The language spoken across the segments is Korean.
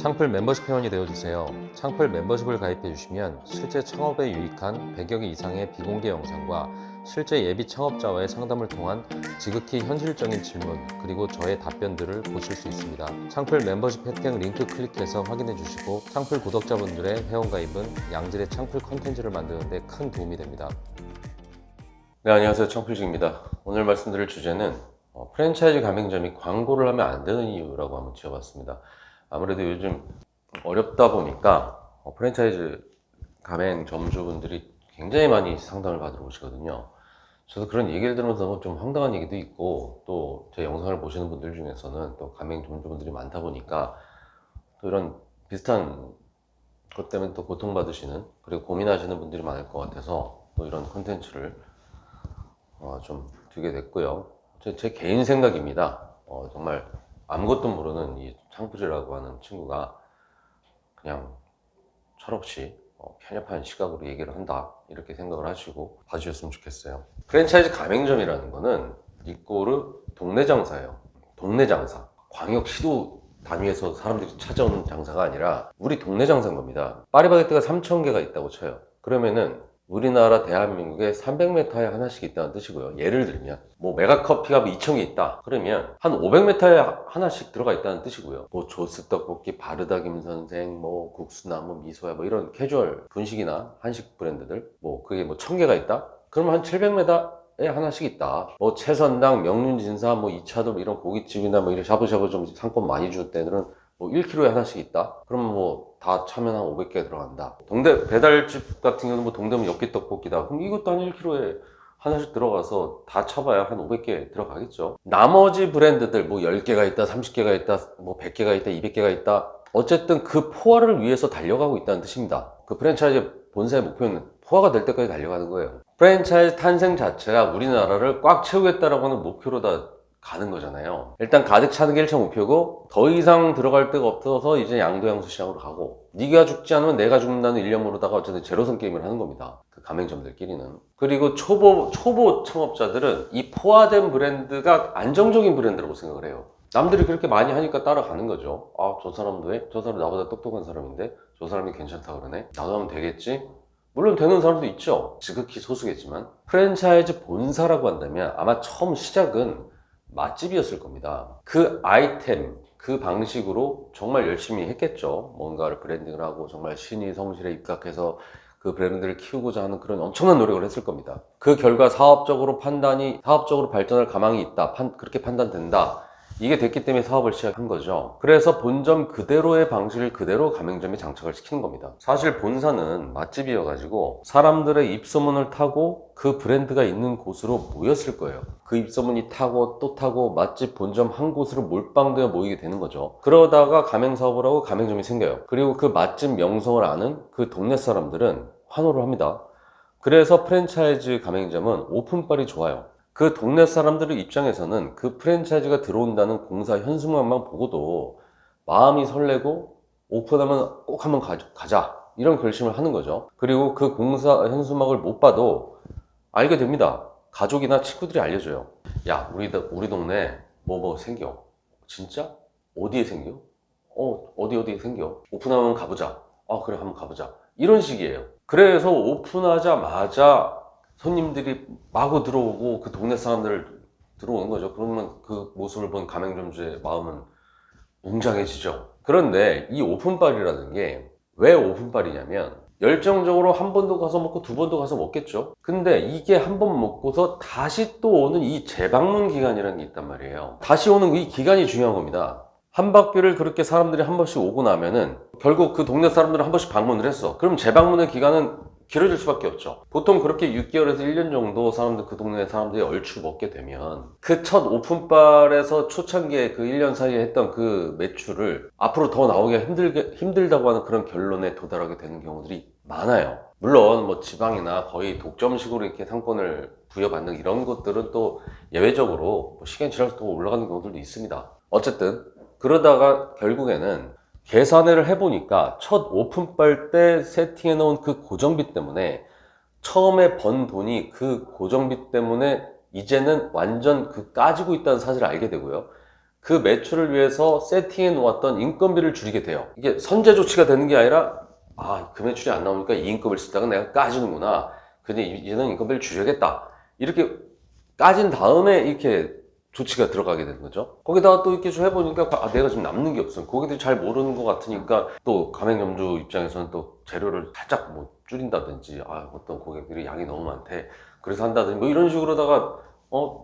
창풀 멤버십 회원이 되어주세요. 창풀 멤버십을 가입해주시면 실제 창업에 유익한 100여 개 이상의 비공개 영상과 실제 예비 창업자와의 상담을 통한 지극히 현실적인 질문 그리고 저의 답변들을 보실 수 있습니다. 창풀 멤버십 혜택 링크 클릭해서 확인해 주시고 창풀 구독자분들의 회원가입은 양질의 창풀 컨텐츠를 만드는 데 큰 도움이 됩니다. 네, 안녕하세요. 창풀직입니다. 오늘 말씀드릴 주제는 프랜차이즈 가맹점이 광고를 하면 안 되는 이유라고 한번 지어봤습니다. 아무래도 요즘 어렵다 보니까 프랜차이즈 가맹점주분들이 굉장히 많이 상담을 받으러 오시거든요. 저도 그런 얘기를 들으면서 좀 황당한 얘기도 있고, 또 제 영상을 보시는 분들 중에서는 또 가맹점주분들이 많다 보니까 또 이런 비슷한 것 때문에 또 고통받으시는, 그리고 고민하시는 분들이 많을 것 같아서 또 이런 콘텐츠를 좀 두게 됐고요. 제 개인 생각입니다. 정말 아무것도 모르는 이 창풀이라고 하는 친구가 그냥 철없이 편협한 시각으로 얘기를 한다, 이렇게 생각을 하시고 봐주셨으면 좋겠어요. 프랜차이즈 가맹점이라는 거는 이꼬르 동네 장사예요. 동네 장사, 광역 시도 단위에서 사람들이 찾아오는 장사가 아니라 우리 동네 장사인 겁니다. 파리바게뜨가 3,000개가 있다고 쳐요. 그러면은 우리나라 대한민국에 300m에 하나씩 있다는 뜻이고요. 예를 들면 뭐 메가커피가 2,000개 있다 그러면 한 500m에 하나씩 들어가 있다는 뜻이고요. 뭐 조스 떡볶이, 바르다 김선생, 뭐 국수나 뭐 미소야, 뭐 이런 캐주얼 분식이나 한식 브랜드들, 뭐 그게 뭐 1,000개가 있다 그러면 한 700m에 하나씩 있다. 뭐 채선당, 명륜진사, 뭐 2차도 이런 고깃집이나 뭐 이런 샤브샤브 좀 상권 많이 줄 때들은 뭐 1kg에 하나씩 있다? 그러면 뭐 다 차면 한 500개 들어간다. 동대 배달집 같은 경우는 뭐 동대문 엽기떡볶이다. 그럼 이것도 한 1kg에 하나씩 들어가서 다 차봐야 한 500개 들어가겠죠. 나머지 브랜드들 뭐 10개가 있다, 30개가 있다, 뭐 100개가 있다, 200개가 있다. 어쨌든 그 포화를 위해서 달려가고 있다는 뜻입니다. 그 프랜차이즈 본사의 목표는 포화가 될 때까지 달려가는 거예요. 프랜차이즈 탄생 자체가 우리나라를 꽉 채우겠다라고 하는 목표로 다 가는 거잖아요. 일단 가득 차는 게 1차 목표고, 더 이상 들어갈 데가 없어서 이제 양도양수 시장으로 가고, 네가 죽지 않으면 내가 죽는다는 일념으로다가 어쨌든 제로섬 게임을 하는 겁니다. 그 가맹점들끼리는. 그리고 초보 창업자들은 이 포화된 브랜드가 안정적인 브랜드라고 생각을 해요. 남들이 그렇게 많이 하니까 따라가는 거죠. 아, 저 사람도 해? 저 사람 나보다 똑똑한 사람인데? 저 사람이 괜찮다 그러네? 나도 하면 되겠지? 물론 되는 사람도 있죠. 지극히 소수겠지만. 프랜차이즈 본사라고 한다면 아마 처음 시작은 맛집이었을 겁니다. 그 아이템, 그 방식으로 정말 열심히 했겠죠. 뭔가를 브랜딩을 하고 정말 신이 성실에 입각해서 그 브랜드를 키우고자 하는 그런 엄청난 노력을 했을 겁니다. 그 결과 사업적으로 발전할 가망이 있다, 그렇게 판단된다, 이게 됐기 때문에 사업을 시작한 거죠. 그래서 본점 그대로의 방식을 그대로 가맹점에 장착을 시키는 겁니다. 사실 본사는 맛집이어가지고 사람들의 입소문을 타고 그 브랜드가 있는 곳으로 모였을 거예요. 그 입소문이 타고 또 타고 맛집 본점 한 곳으로 몰빵되어 모이게 되는 거죠. 그러다가 가맹사업을 하고 가맹점이 생겨요. 그리고 그 맛집 명성을 아는 그 동네 사람들은 환호를 합니다. 그래서 프랜차이즈 가맹점은 오픈빨이 좋아요. 그 동네 사람들의 입장에서는 그 프랜차이즈가 들어온다는 공사 현수막만 보고도 마음이 설레고 오픈하면 꼭 한번 가자, 이런 결심을 하는 거죠. 그리고 그 공사 현수막을 못 봐도 알게 됩니다. 가족이나 친구들이 알려줘요. 야, 우리 동네 뭐 생겨. 진짜? 어디에 생겨? 어디에 생겨. 오픈하면 가보자. 아, 그래, 한번 가보자. 이런 식이에요. 그래서 오픈하자마자 손님들이 마구 들어오고 그 동네 사람들 들어오는 거죠. 그러면 그 모습을 본 가맹점주의 마음은 웅장해지죠. 그런데 이 오픈빨이라는 게 왜 오픈빨이냐면, 열정적으로 한 번도 가서 먹고 두 번도 가서 먹겠죠. 근데 이게 한 번 먹고서 다시 또 오는 이 재방문 기간이라는 게 있단 말이에요. 다시 오는 이 기간이 중요한 겁니다. 한 바퀴를 그렇게 사람들이 한 번씩 오고 나면은 결국 그 동네 사람들은 한 번씩 방문을 했어. 그럼 재방문의 기간은 길어질 수밖에 없죠. 보통 그렇게 6개월에서 1년 정도 그 동네 사람들이 얼추 먹게 되면 그 첫 오픈빨에서 초창기에 그 1년 사이에 했던 그 매출을 앞으로 더 나오기가 힘들다고 하는 그런 결론에 도달하게 되는 경우들이 많아요. 물론 뭐 지방이나 거의 독점식으로 이렇게 상권을 부여받는 이런 것들은 또 예외적으로 시간이 지날수록 더 올라가는 경우들도 있습니다. 어쨌든 그러다가 결국에는 계산을 해보니까 첫 오픈빨 때 세팅해 놓은 그 고정비 때문에 처음에 번 돈이 그 고정비 때문에 이제는 완전 그 까지고 있다는 사실을 알게 되고요. 그 매출을 위해서 세팅해 놓았던 인건비를 줄이게 돼요. 이게 선제 조치가 되는 게 아니라 그 매출이 안 나오니까 이 인건비를 쓰다가 내가 까주는구나. 근데 이제는 인건비를 줄여야겠다. 이렇게 까진 다음에 이렇게 조치가 들어가게 되는 거죠. 거기다가 또 이렇게 좀 해보니까 내가 지금 남는 게 없어. 고객들이 잘 모르는 것 같으니까 또 가맹점주 입장에서는 또 재료를 살짝 뭐 줄인다든지 어떤 고객들이 양이 너무 많대. 그래서 한다든지 뭐 이런 식으로다가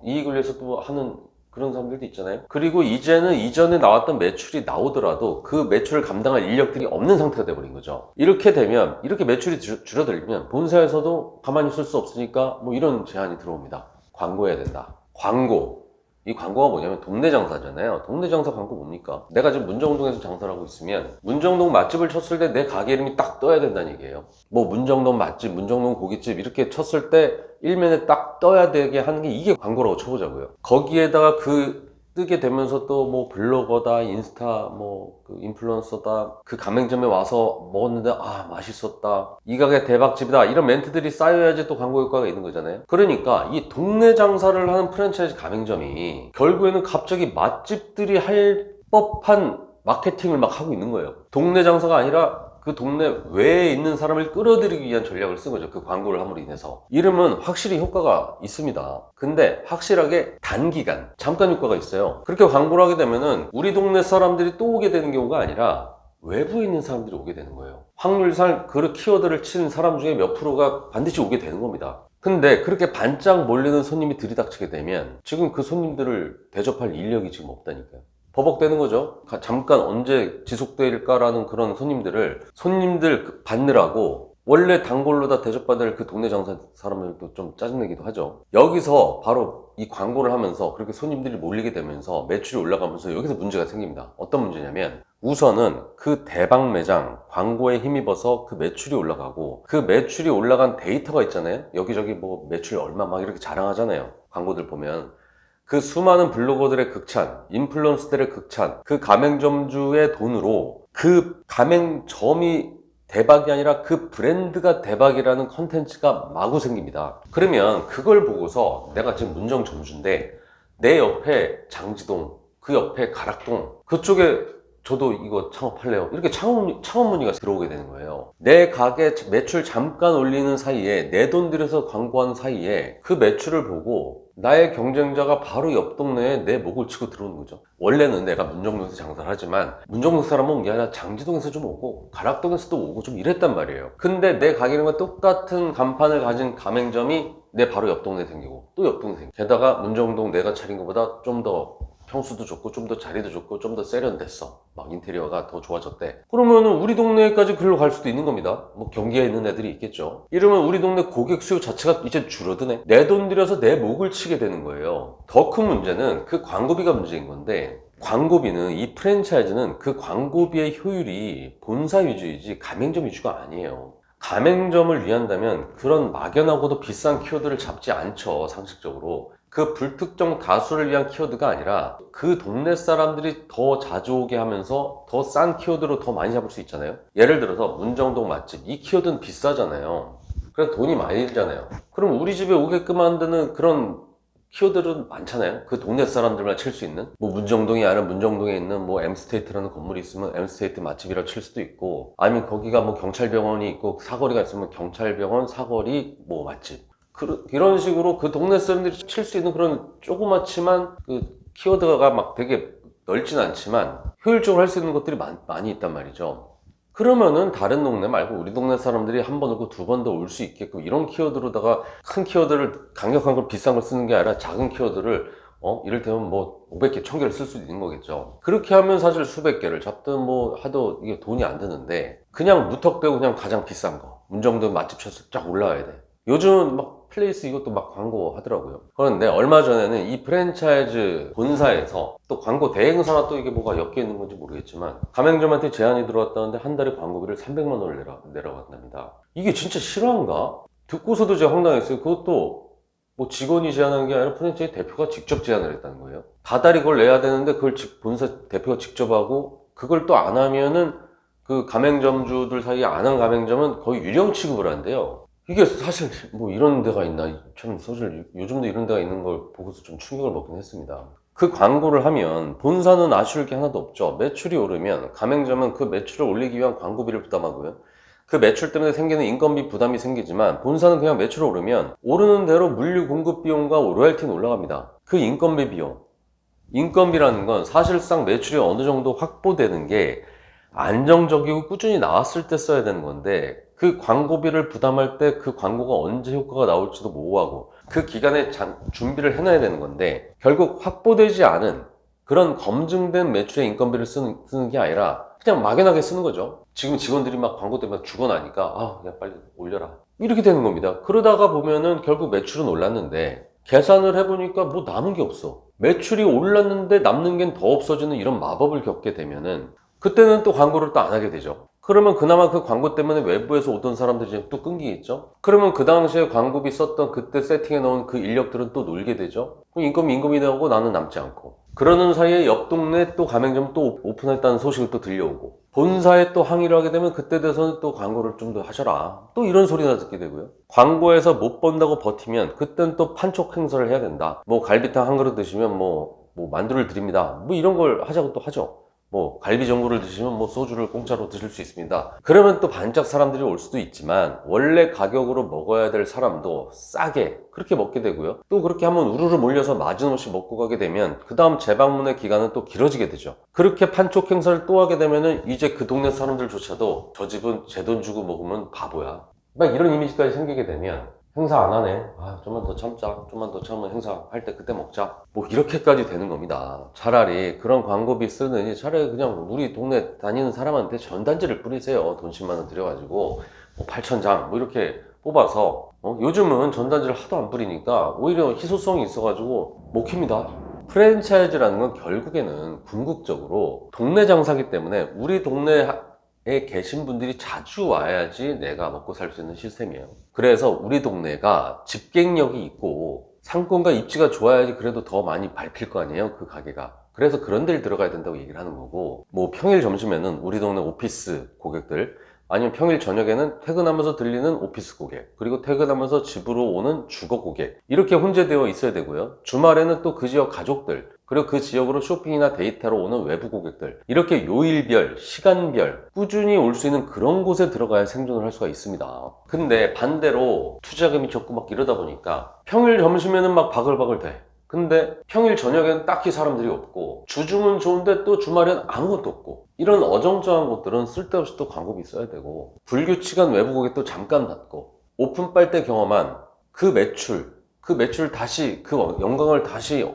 이익을 위해서 또 하는 그런 사람들도 있잖아요. 그리고 이제는 이전에 나왔던 매출이 나오더라도 그 매출을 감당할 인력들이 없는 상태가 돼버린 거죠. 이렇게 되면, 이렇게 매출이 줄어들면 본사에서도 가만히 있을 수 없으니까 뭐 이런 제안이 들어옵니다. 광고해야 된다. 광고. 이 광고가 뭐냐면 동네 장사잖아요. 동네 장사 광고 뭡니까? 내가 지금 문정동에서 장사를 하고 있으면 문정동 맛집을 쳤을 때 내 가게 이름이 딱 떠야 된다는 얘기예요. 뭐 문정동 맛집, 문정동 고깃집 이렇게 쳤을 때 일면에 딱 떠야 되게 하는 게 이게 광고라고 쳐보자고요. 거기에다가 그 뜨게 되면서 또 뭐 블로거다, 인스타, 뭐 그 인플루언서다, 그 가맹점에 와서 먹었는데 맛있었다, 이 가게 대박집이다, 이런 멘트들이 쌓여야지 또 광고 효과가 있는 거잖아요. 그러니까 이 동네 장사를 하는 프랜차이즈 가맹점이 결국에는 갑자기 맛집들이 할 법한 마케팅을 막 하고 있는 거예요. 동네 장사가 아니라 그 동네 외에 있는 사람을 끌어들이기 위한 전략을 쓴 거죠. 그 광고를 함으로 인해서. 이러면 확실히 효과가 있습니다. 근데 확실하게 단기간, 잠깐 효과가 있어요. 그렇게 광고를 하게 되면은 우리 동네 사람들이 또 오게 되는 경우가 아니라 외부에 있는 사람들이 오게 되는 거예요. 확률상 그 키워드를 치는 사람 중에 몇 프로가 반드시 오게 되는 겁니다. 근데 그렇게 반짝 몰리는 손님이 들이닥치게 되면 지금 그 손님들을 대접할 인력이 지금 없다니까요. 버벅대는 거죠. 잠깐 언제 지속될까라는 그런 손님들 받느라고 원래 단골로 다 대접받을 그 동네 장사 사람들도 좀 짜증내기도 하죠. 여기서 바로 이 광고를 하면서 그렇게 손님들이 몰리게 되면서 매출이 올라가면서 여기서 문제가 생깁니다. 어떤 문제냐면 우선은 그 대박 매장 광고에 힘입어서 그 매출이 올라가고, 그 매출이 올라간 데이터가 있잖아요. 여기저기 뭐 매출 얼마 막 이렇게 자랑하잖아요. 광고들 보면 그 수많은 블로거들의 극찬, 인플루언서들의 극찬, 그 가맹점주의 돈으로 그 가맹점이 대박이 아니라 그 브랜드가 대박이라는 컨텐츠가 마구 생깁니다. 그러면 그걸 보고서 내가 지금 문정점주인데 내 옆에 장지동, 그 옆에 가락동, 그쪽에 저도 이거 창업할래요, 이렇게 창업 문의가 들어오게 되는 거예요. 내 가게 매출 잠깐 올리는 사이에, 내 돈 들여서 광고하는 사이에 그 매출을 보고 나의 경쟁자가 바로 옆 동네에 내 목을 치고 들어오는 거죠. 원래는 내가 문정동에서 장사를 하지만 문정동 사람은 온 게 아니라 장지동에서 좀 오고 가락동에서도 오고 좀 이랬단 말이에요. 근데 내 가게 이름과 똑같은 간판을 가진 가맹점이 내 바로 옆 동네에 생기고 또 옆 동네에 생기고, 게다가 문정동 내가 차린 것보다 좀 더 평수도 좋고 좀 더 자리도 좋고 좀 더 세련됐어, 막 인테리어가 더 좋아졌대. 그러면은 우리 동네까지 글로 갈 수도 있는 겁니다. 뭐 경기에 있는 애들이 있겠죠. 이러면 우리 동네 고객 수요 자체가 이제 줄어드네. 내 돈 들여서 내 목을 치게 되는 거예요. 더 큰 문제는 그 광고비가 문제인 건데, 광고비는, 이 프랜차이즈는 그 광고비의 효율이 본사 위주이지 가맹점 위주가 아니에요. 가맹점을 위한다면 그런 막연하고도 비싼 키워드를 잡지 않죠, 상식적으로. 그 불특정 다수를 위한 키워드가 아니라 그 동네 사람들이 더 자주 오게 하면서 더 싼 키워드로 더 많이 잡을 수 있잖아요. 예를 들어서 문정동 맛집, 이 키워드는 비싸잖아요. 그래서 돈이 많이 들잖아요. 그럼 우리 집에 오게끔 만드는 그런 키워드는 많잖아요. 그 동네 사람들만 칠 수 있는, 뭐 문정동이 아니라 문정동에 있는 뭐 M스테이트라는 건물이 있으면 M스테이트 맛집이라고 칠 수도 있고, 아니면 거기가 뭐 경찰병원이 있고 사거리가 있으면 경찰병원 사거리 뭐 맛집, 이런 식으로 그 동네 사람들이 칠 수 있는 그런 조그맣지만 그 키워드가 막 되게 넓진 않지만 효율적으로 할 수 있는 것들이 많이 있단 말이죠. 그러면은 다른 동네 말고 우리 동네 사람들이 한 번 오고 두 번 더 올 수 있게끔 이런 키워드로다가, 큰 키워드를 강력한 걸 비싼 걸 쓰는 게 아니라 작은 키워드를 이를테면 뭐 500개, 1000개를 쓸 수 있는 거겠죠. 그렇게 하면 사실 수백 개를 잡든 뭐 하도 이게 돈이 안 드는데, 그냥 무턱대고 그냥 가장 비싼 거 문정동 맛집 쳐서 쫙 올라와야 돼. 요즘은 막 플레이스 이것도 막 광고 하더라고요. 그런데 얼마 전에는 이 프랜차이즈 본사에서 또 광고 대행사나 또 이게 뭐가 엮여 있는 건지 모르겠지만 가맹점한테 제안이 들어왔다는데 한 달에 광고비를 300만 원을 내라고 한답니다. 이게 진짜 실화인가? 듣고서도 제가 황당했어요. 그것도 뭐 직원이 제안한 게 아니라 프랜차이즈 대표가 직접 제안을 했다는 거예요. 다달이 그걸 내야 되는데 그걸 본사 대표가 직접 하고, 그걸 또 안 하면은 그 가맹점주들 사이에 안 한 가맹점은 거의 유령 취급을 한대요. 이게 사실 뭐 이런 데가 있나, 참 사실 요즘도 이런 데가 있는 걸 보고서 좀 충격을 먹긴 했습니다. 그 광고를 하면 본사는 아쉬울 게 하나도 없죠. 매출이 오르면 가맹점은 그 매출을 올리기 위한 광고비를 부담하고요. 그 매출 때문에 생기는 인건비 부담이 생기지만 본사는 그냥 매출이 오르면 오르는 대로 물류 공급 비용과 로열티는 올라갑니다. 그 인건비 비용, 인건비라는 건 사실상 매출이 어느 정도 확보되는 게 안정적이고 꾸준히 나왔을 때 써야 되는 건데, 그 광고비를 부담할 때 그 광고가 언제 효과가 나올지도 모호하고 그 기간에 준비를 해놔야 되는 건데, 결국 확보되지 않은 그런 검증된 매출의 인건비를 쓰는 게 아니라 그냥 막연하게 쓰는 거죠. 지금 직원들이 막 광고 때문에 죽어나니까 그냥 빨리 올려라, 이렇게 되는 겁니다. 그러다가 보면은 결국 매출은 올랐는데 계산을 해보니까 뭐 남은 게 없어. 매출이 올랐는데 남는 게 더 없어지는 이런 마법을 겪게 되면은 그때는 또 광고를 또 안 하게 되죠. 그러면 그나마 그 광고 때문에 외부에서 오던 사람들이 또 끊기겠죠. 그러면 그 당시에 광고비 썼던 그때 세팅해 놓은 그 인력들은 또 놀게 되죠. 임금이 나오고 나는 남지 않고. 그러는 사이에 옆 동네 또 가맹점 또 오픈했다는 소식을 또 들려오고, 본사에 또 항의를 하게 되면 그때 돼서는 또 광고를 좀 더 하셔라, 또 이런 소리나 듣게 되고요. 광고에서 못 번다고 버티면 그땐 또 판촉 행사를 해야 된다. 뭐 갈비탕 한 그릇 드시면 뭐 만두를 드립니다, 뭐 이런 걸 하자고 또 하죠. 뭐 갈비 전골을 드시면 뭐 소주를 공짜로 드실 수 있습니다. 그러면 또 반짝 사람들이 올 수도 있지만 원래 가격으로 먹어야 될 사람도 싸게 그렇게 먹게 되고요. 또 그렇게 한번 우르르 몰려서 마진없이 먹고 가게 되면 그 다음 재방문의 기간은 또 길어지게 되죠. 그렇게 판촉 행사를 또 하게 되면은 이제 그 동네 사람들조차도 저 집은 제 돈 주고 먹으면 바보야, 막 이런 이미지까지 생기게 되면 행사 안 하네, 좀만 더 참자, 좀만 더 참으면 행사할 때 그때 먹자, 뭐 이렇게까지 되는 겁니다. 차라리 그런 광고비 쓰느니 차라리 그냥 우리 동네 다니는 사람한테 전단지를 뿌리세요. 돈 10만 원 들여가지고 뭐 8,000장 뭐 이렇게 뽑아서. 요즘은 전단지를 하도 안 뿌리니까 오히려 희소성이 있어가지고 먹힙니다. 프랜차이즈라는 건 결국에는 궁극적으로 동네 장사기 때문에 우리 동네에 계신 분들이 자주 와야지 내가 먹고 살 수 있는 시스템이에요. 그래서 우리 동네가 집객력이 있고 상권과 입지가 좋아야지 그래도 더 많이 밟힐 거 아니에요, 그 가게가. 그래서 그런 데를 들어가야 된다고 얘기를 하는 거고, 뭐 평일 점심에는 우리 동네 오피스 고객들, 아니면 평일 저녁에는 퇴근하면서 들리는 오피스 고객, 그리고 퇴근하면서 집으로 오는 주거 고객, 이렇게 혼재되어 있어야 되고요. 주말에는 또 그 지역 가족들, 그리고 그 지역으로 쇼핑이나 데이트하러 오는 외부 고객들, 이렇게 요일별, 시간별 꾸준히 올 수 있는 그런 곳에 들어가야 생존을 할 수가 있습니다. 근데 반대로 투자금이 적고 막 이러다 보니까 평일 점심에는 막 바글바글 돼. 근데 평일 저녁에는 딱히 사람들이 없고, 주중은 좋은데 또 주말엔 아무것도 없고, 이런 어정쩡한 곳들은 쓸데없이 또 광고비 써야 되고, 불규칙한 외부 고객도 잠깐 받고, 오픈 빨때 경험한 그 매출 다시, 그 영광을 다시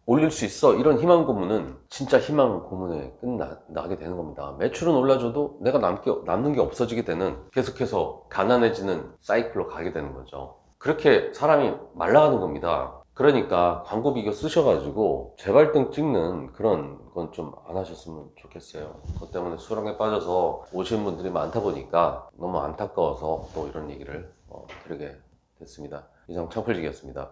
올릴 수 있어, 이런 희망 고문은 진짜 희망 고문에 끝나게 되는 겁니다. 매출은 올라줘도 내가 남는 게 없어지게 되는, 계속해서 가난해지는 사이클로 가게 되는 거죠. 그렇게 사람이 말라가는 겁니다. 그러니까 광고비 이거 쓰셔가지고 재발등 찍는 그런 건 좀 안 하셨으면 좋겠어요. 그것 때문에 수렁에 빠져서 오시는 분들이 많다 보니까 너무 안타까워서 또 이런 얘기를 드리게 됐습니다. 이상 창풀직이었습니다.